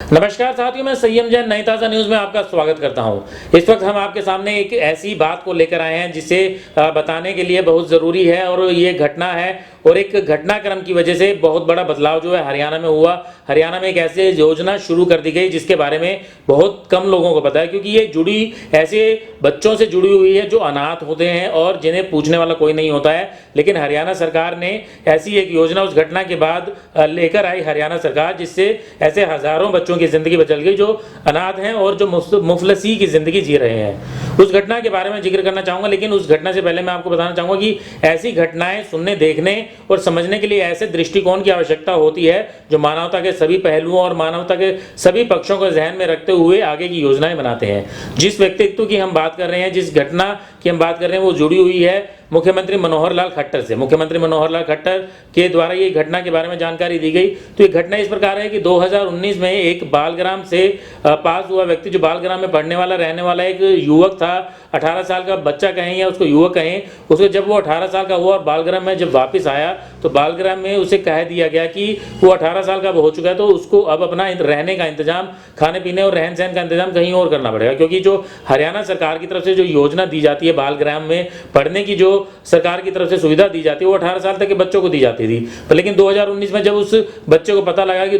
नमस्कार साथियों, मैं संयम जैन नई ताज़ा न्यूज़ में आपका स्वागत करता हूं। इस वक्त हम आपके सामने एक ऐसी बात को लेकर आए हैं जिसे बताने के लिए बहुत ज़रूरी है और ये घटना है और एक घटनाक्रम की वजह से बहुत बड़ा बदलाव जो है हरियाणा में हुआ। हरियाणा में एक ऐसी योजना शुरू कर दी गई जिसके बारे में बहुत कम लोगों को पता है, क्योंकि ये जुड़ी ऐसे बच्चों से जुड़ी हुई है जो अनाथ होते हैं और जिन्हें पूछने वाला कोई नहीं होता है। लेकिन हरियाणा सरकार ने ऐसी एक योजना उस घटना के बाद लेकर आई हरियाणा सरकार, जिससे ऐसे हजारों बच्चों की जिंदगी बदल गई जो अनाथ हैं और जो मुफलसी की जिंदगी जी रहे हैं। उस घटना के बारे में जिक्र करना चाहूंगा, लेकिन उस घटना से पहले मैं आपको बताना चाहूंगा कि ऐसी घटनाएं सुनने, देखने और समझने के लिए ऐसे दृष्टिकोण की आवश्यकता होती है जो मानवता के सभी पहलुओं और मानवता के सभी पक्षों को ध्यान में रखते हुए आगे की योजनाएं बनाते हैं। जिस व्यक्तित्व की हम बात कर रहे हैं, जिस घटना की हम बात कर रहे हैं, वो जुड़ी हुई है मुख्यमंत्री मनोहर लाल खट्टर से। मुख्यमंत्री मनोहर लाल खट्टर के द्वारा ये घटना के बारे में जानकारी दी गई। तो ये घटना इस प्रकार है कि 2019 में एक बालग्राम से पास हुआ व्यक्ति, जो बालग्राम में पढ़ने वाला रहने वाला एक युवक था, 18 साल का बच्चा कहें या उसको युवक कहें, उसको जब वो 18 साल का हुआ और बालग्राम में जब वापस आया तो बालग्राम में उसे कह दिया गया कि वो 18 साल का हो चुका है, तो उसको अब अपना रहने का इंतजाम, खाने पीने और रहन सहन का इंतजाम कहीं और करना पड़ेगा। क्योंकि जो हरियाणा सरकार की तरफ से जो योजना दी जाती है बालग्राम में पढ़ने की, जो सरकार की तरफ से सुविधा दी जाती है, वो 18 साल तक के बच्चों को दी जाती थी। पर लेकिन 2019 में जब उस बच्चे को पता लगा कि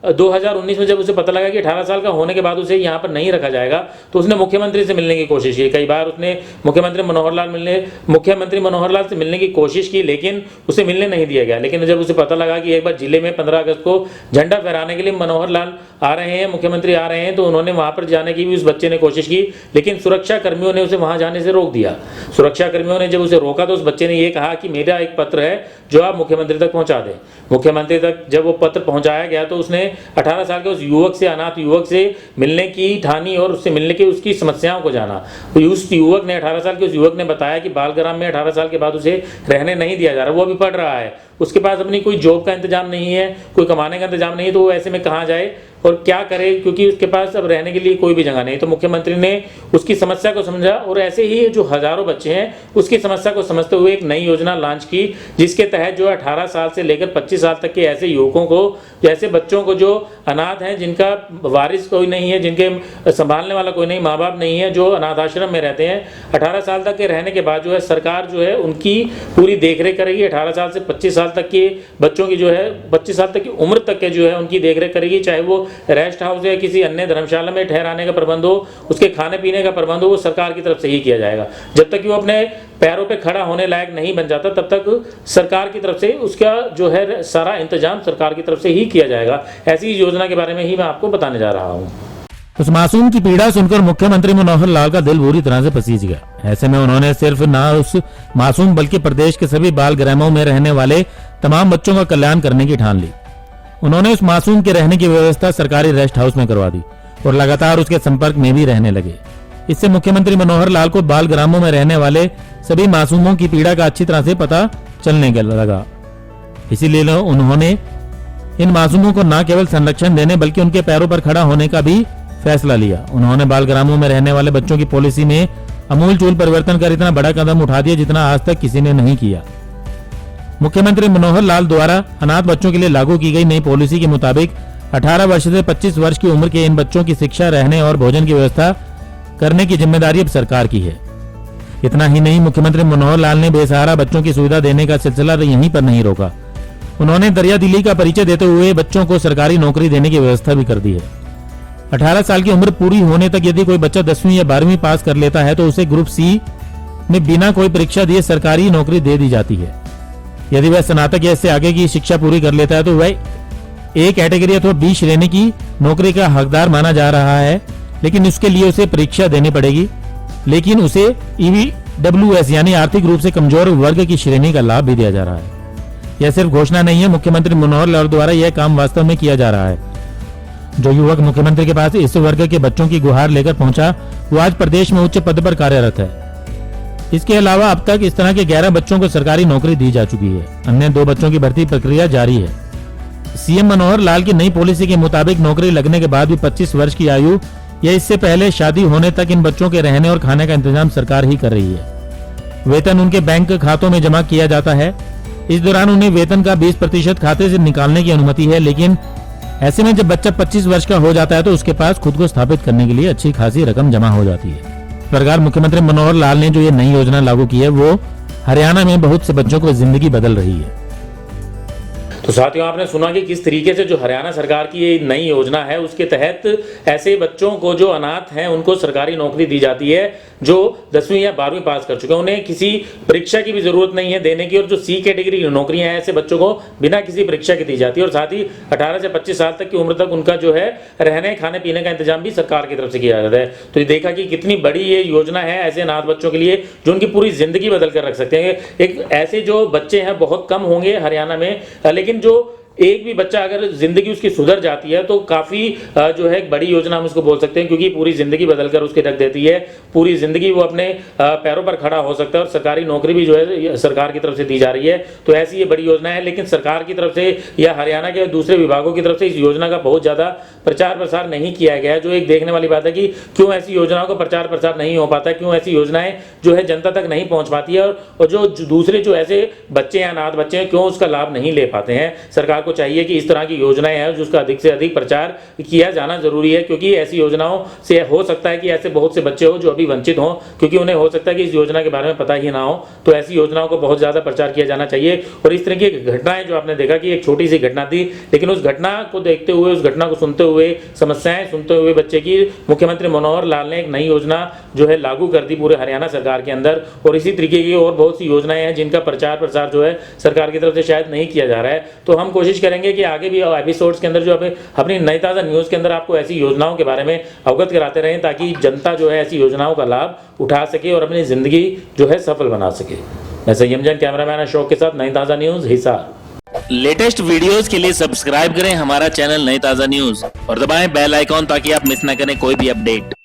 2019 में जब उसे पता लगा कि 18 साल का होने के बाद उसे यहाँ पर नहीं रखा जाएगा, तो उसने मुख्यमंत्री से मिलने की कोशिश की। कई बार उसने मुख्यमंत्री मनोहर लाल से मिलने की कोशिश की, लेकिन उसे मिलने नहीं दिया गया। लेकिन जब उसे पता लगा कि एक बार जिले में 15 अगस्त को झंडा फहराने के लिए मनोहर लाल आ रहे हैं, मुख्यमंत्री आ रहे हैं, तो उन्होंने वहां पर जाने की भी उस बच्चे ने कोशिश की, लेकिन सुरक्षा कर्मियों ने उसे वहां जाने से रोक दिया। सुरक्षा कर्मियों ने जब उसे रोका तो उस बच्चे ने ये कहा कि मेरा एक पत्र है जो आप मुख्यमंत्री तक पहुंचा दें। मुख्यमंत्री तक जब वो पत्र पहुंचाया गया तो उसने 18 साल के उस युवक से, अनाथ युवक से मिलने की ठानी और उससे मिलने की उसकी समस्याओं को जाना। तो उस युवक ने, 18 साल के उस युवक ने बताया कि बालग्राम में 18 साल के बाद उसे रहने नहीं दिया जा रहा। वो अभी पढ़ रहा है, उसके पास अपनी कोई जॉब का इंतजाम नहीं है, कोई कमाने का इंतजाम नहीं है, तो वो ऐसे में कहाँ जाए और क्या करे, क्योंकि उसके पास अब रहने के लिए कोई भी जगह नहीं। तो मुख्यमंत्री ने उसकी समस्या को समझा और ऐसे ही जो हजारों बच्चे हैं उसकी समस्या को समझते हुए एक नई योजना लॉन्च की, जिसके तहत जो 18 साल से लेकर 25 साल तक के ऐसे युवकों को, ऐसे बच्चों को जो अनाथ हैं, जिनका वारिस कोई नहीं है, जिनके संभालने वाला कोई नहीं, माँ बाप नहीं है, जो अनाथ आश्रम में रहते हैं, 18 साल तक के रहने के बाद जो है सरकार जो है उनकी पूरी देखरेख करेगी। 18 साल से 25 साल तक के बच्चों की जो है 25 साल तक की उम्र तक के जो है उनकी देखरेख करेगी, चाहे वो रेस्ट हाउस या किसी अन्य धर्मशाला में ठहराने का प्रबंध हो, उसके खाने पीने का प्रबंध हो, वो सरकार की तरफ से ही किया जाएगा। जब तक कि वो अपने पैरों पे खड़ा होने लायक नहीं बन जाता, तब तक सरकार की तरफ से उसका जो है सारा इंतजाम सरकार की तरफ से ही किया जाएगा। ऐसी योजना के बारे में ही मैं आपको बताने जा रहा हूँ। उस मासूम की पीड़ा सुनकर मुख्यमंत्री मनोहर लाल का दिल बुरी तरह से पसीज गया। ऐसे में उन्होंने सिर्फ ना उस मासूम बल्कि प्रदेश के सभी बाल गृहों में रहने वाले तमाम बच्चों का कल्याण करने की ठान ली। उन्होंने उस मासूम के रहने की व्यवस्था सरकारी रेस्ट हाउस में करवा दी और लगातार उसके संपर्क में भी रहने लगे। इससे मुख्यमंत्री मनोहर लाल को बाल ग्रामों में रहने वाले सभी मासूमों की पीड़ा का अच्छी तरह से पता चलने लगा। इसीलिए उन्होंने इन मासूमों को न केवल संरक्षण देने बल्कि उनके पैरों पर खड़ा होने का भी फैसला लिया। उन्होंने बाल ग्रामों में रहने वाले बच्चों की पॉलिसी में अमूलचूल परिवर्तन कर इतना बड़ा कदम उठा दिया जितना आज तक किसी ने नहीं किया। मुख्यमंत्री मनोहर लाल द्वारा अनाथ बच्चों के लिए लागू की गई नई पॉलिसी के मुताबिक 18 वर्ष से 25 वर्ष की उम्र के इन बच्चों की शिक्षा, रहने और भोजन की व्यवस्था करने की जिम्मेदारी अब सरकार की है। इतना ही नहीं, मुख्यमंत्री मनोहर लाल ने बेसहारा बच्चों की सुविधा देने का सिलसिला यहीं पर नहीं रोका। उन्होंने दरियादिली का परिचय देते हुए बच्चों को सरकारी नौकरी देने की व्यवस्था भी कर दी है। 18 साल की उम्र पूरी होने तक यदि कोई बच्चा 10वीं या 12वीं पास कर लेता है तो उसे ग्रुप सी में बिना कोई परीक्षा दिए सरकारी नौकरी दे दी जाती है। यदि वह स्नातक या इससे आगे की शिक्षा पूरी कर लेता है तो वह ए कैटेगरी अथवा बी श्रेणी की नौकरी का हकदार माना जा रहा है, लेकिन उसके लिए उसे परीक्षा देनी पड़ेगी। लेकिन उसे EWS यानी आर्थिक रूप से कमजोर वर्ग की श्रेणी का लाभ भी दिया जा रहा है। यह सिर्फ घोषणा नहीं है, मुख्यमंत्री मनोहर लाल द्वारा यह काम वास्तव में किया जा रहा है। जो युवक मुख्यमंत्री के पास इस वर्ग के बच्चों की गुहार लेकर पहुंचा, वो आज प्रदेश में उच्च पद पर कार्यरत है। इसके अलावा अब तक इस तरह के 11 बच्चों को सरकारी नौकरी दी जा चुकी है। अन्य 2 बच्चों की भर्ती प्रक्रिया जारी है। सीएम मनोहर लाल की नई पॉलिसी के मुताबिक नौकरी लगने के बाद भी 25 वर्ष की आयु या इससे पहले शादी होने तक इन बच्चों के रहने और खाने का इंतजाम सरकार ही कर रही है। वेतन उनके बैंक खातों में जमा किया जाता है। इस दौरान उन्हें वेतन का 20% खाते से निकालने की अनुमति है, लेकिन ऐसे में जब बच्चा 25 वर्ष का हो जाता है तो उसके पास खुद को स्थापित करने के लिए अच्छी खासी रकम जमा हो जाती है। इस प्रकार मुख्यमंत्री मनोहर लाल ने जो ये नई योजना लागू की है वो हरियाणा में बहुत से बच्चों को जिंदगी बदल रही है। तो साथियों, आपने सुना कि किस तरीके से जो हरियाणा सरकार की ये नई योजना है उसके तहत ऐसे बच्चों को जो अनाथ हैं उनको सरकारी नौकरी दी जाती है जो 10वीं या 12वीं पास कर चुके हैं। उन्हें किसी परीक्षा की भी जरूरत नहीं है देने की, और जो सी कैटेगरी नौकरियां हैं ऐसे बच्चों को बिना किसी परीक्षा के दी जाती है। और साथ ही 18 से 25 साल तक की उम्र तक उनका जो है रहने खाने पीने का इंतजाम भी सरकार की तरफ से किया जाता है। तो ये देखा कि कितनी बड़ी ये योजना है ऐसे अनाथ बच्चों के लिए जो उनकी पूरी जिंदगी बदल कर रख सकते हैं। एक ऐसे जो बच्चे हैं बहुत कम होंगे हरियाणा में, लेकिन जो एक भी बच्चा अगर जिंदगी उसकी सुधर जाती है तो काफी जो है एक बड़ी योजना हम उसको बोल सकते हैं, क्योंकि पूरी जिंदगी बदलकर उसकी रख देती है। पूरी जिंदगी वो अपने पैरों पर खड़ा हो सकता है और सरकारी नौकरी भी जो है सरकार की तरफ से दी जा रही है। तो ऐसी ये बड़ी योजना है, लेकिन सरकार की तरफ से या हरियाणा के दूसरे विभागों की तरफ से इस योजना का बहुत ज्यादा प्रचार प्रसार नहीं किया गया है। जो एक देखने वाली बात है कि क्यों ऐसी योजनाओं का प्रचार प्रसार नहीं हो पाता, क्यों ऐसी योजनाएं जो है जनता तक नहीं पहुंच पाती है, और जो दूसरे जो ऐसे बच्चे हैं अनाथ बच्चे हैं क्यों उसका लाभ नहीं ले पाते हैं। सरकार को चाहिए कि इस तरह की योजनाएं हैं जिसका अधिक से अधिक प्रचार किया जाना जरूरी है, क्योंकि ऐसी योजनाओं से हो सकता है कि ऐसे बहुत से बच्चे हो जो अभी वंचित हों, क्योंकि उन्हें हो सकता है कि इस योजना के बारे में पता ही ना हो। तो ऐसी योजनाओं को बहुत ज्यादा प्रचार किया जाना चाहिए। और इस तरह की घटनाएं जो आपने देखा कि एक छोटी सी घटना थी, लेकिन उस घटना को देखते हुए, उस घटना को सुनते हुए, समस्याएं सुनते हुए बच्चे की मुख्यमंत्री मनोहर लाल ने एक नई योजना जो है लागू कर दी पूरे हरियाणा सरकार के अंदर। और इसी तरीके की और बहुत सी योजनाएं हैं जिनका प्रचार प्रसार जो है सरकार की तरफ से शायद नहीं किया जा रहा है। तो हम कोशिश करेंगे कि आगे भी एपिसोड्स के अंदर जो अपनी नई ताज़ा न्यूज़ के अंदर आपको ऐसी योजनाओं के बारे में अवगत कराते रहें, ताकि जनता जो है ऐसी योजनाओं का लाभ उठा सके और अपनी जिंदगी जो है सफल बना सके। मैं संयम जैन, कैमरामैन अशोक के साथ नई ताज़ा न्यूज़, हिसार। लेटेस्ट वीडियोस के लिए सब्सक्राइब करें हमारा चैनल नई ताज़ा न्यूज़ और दबाएं बेल आइकॉन ताकि आप मिस ना करें कोई भी अपडेट।